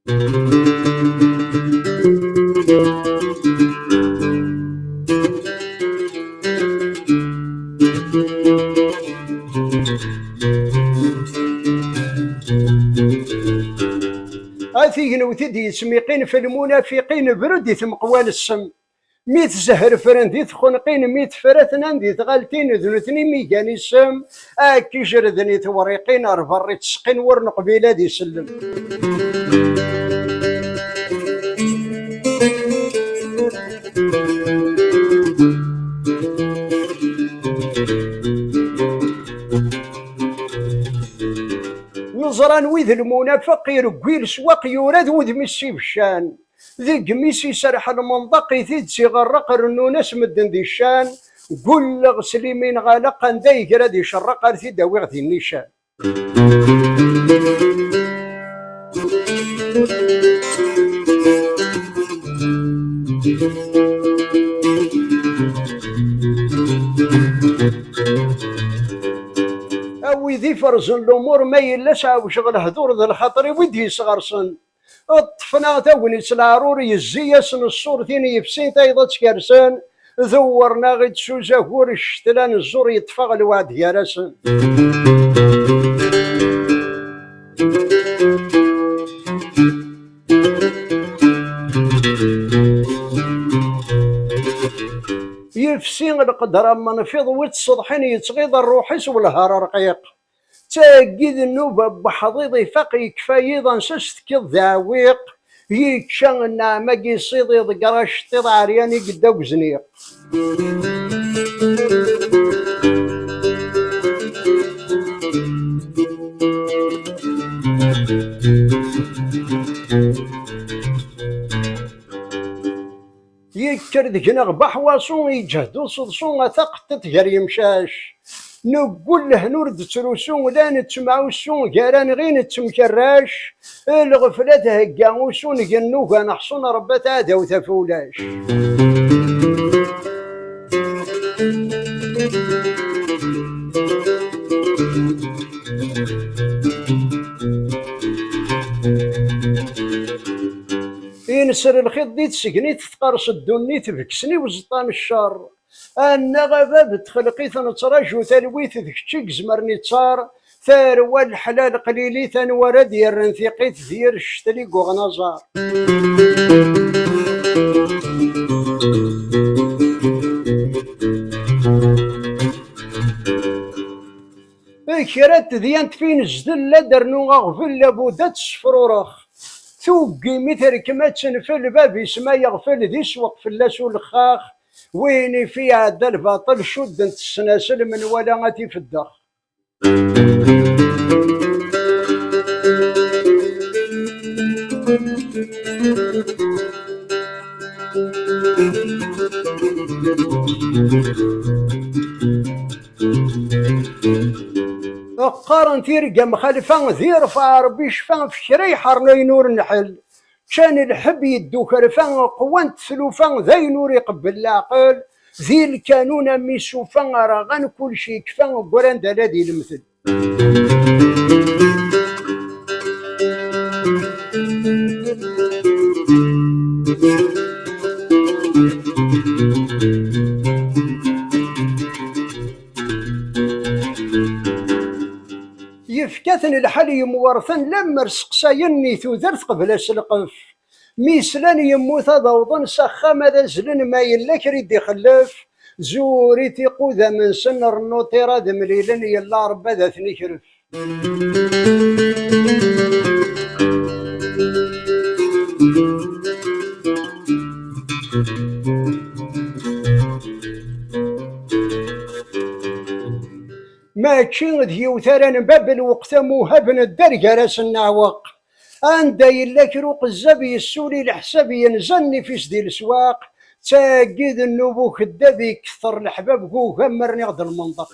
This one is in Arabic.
أثيقن وتدي سميقين في المنافقين برد ثمقوال السم ميت زهر فرن ذي تخنقين ميت فرثنا ذي تغالتين ذنثني ميقاني السم أكي جردني توريقين أرفري تسقين ورن قبيلة ذي سلم. نزران ويذ المنافق يرقويل سواق يوراد وذ الشان ذي قميس يسرح المنطق يثيد سيغرق رنونس مدن ذي الشان قل غسليمين غالقا ذي قراد يشرق ارثي داوي ذي النيشان. أوي ذي فرز الأمور ما يلاش عاو شغل هدور ذا الخطر ويدي صغرسن الطفنا تاوني سلعروري يزيسن الصور ثيني يفسين تايضا تكارسن ذورنا غيد سوزاكور الشتلان الزور يطفغ الوعد يارسن. يفسين القدر من فيض وتصدحين يتغيض الروحيس والهار رقيق تاقيد النوبة بحضيضي فقي كفايضا سست كالذاويق يكشان النعمة قيصيضي ضقراش تيض عرياني قداو زنيق. يكر ذكنا بحواصون يجهدو صدصون ثقت تجر يمشاش نقول له نورد تروسون لا نتسمعوسون قاران غير نتمكراش الغفلة هقاوسون قنوها نحصون ربات عادا وثفولاش. ينسر الخيط دي تسقني تتقرص الدني تفكسني وزطان الشر أنا غباب تخلقيت نتراجو ثلويت ذكتشيك زمرني تصار ثاروا الحلال قليلي ثانورد يرنثيقيت ذير الشتري غنازار. كرات ديانت فين الزدل لا درنو غفل لابودات السفرورخ توقي مثل كما تنفل باب يسمى يغفل ذي سوق فلاس والخاخ ويني في عدا الباطل شد انت السناسل من ولا غاتي في الدخ. قارن تيرقى مخالفة ذي رفع ربي شفا في شري حرنا ينور النحل كان الحب يدو كرفان قوانت ثلوفان ذي نور يقبل العقل ذي الكانون ميسوفان راغان كل شي كفان قران دلادي المثل. يفكثن الحلي مورثن لما رسقسايني ثوذرت قبل السلقف ميسلان يموت ضوضن سخا ماذا زلن ما يلا كريد يخلف زوري تيقوذا من سن النوطيرا دمليلن يلا ربا ذا ثني كرف. ماشي ذي وثران باب الوقت موهب الدرجة راس النعوق عند يلا كروق الزبي السوري الحساب ينزلني في سدي الاسواق تاقيد النبو كدابي كثر الحباب هو غمرني غد المنطق.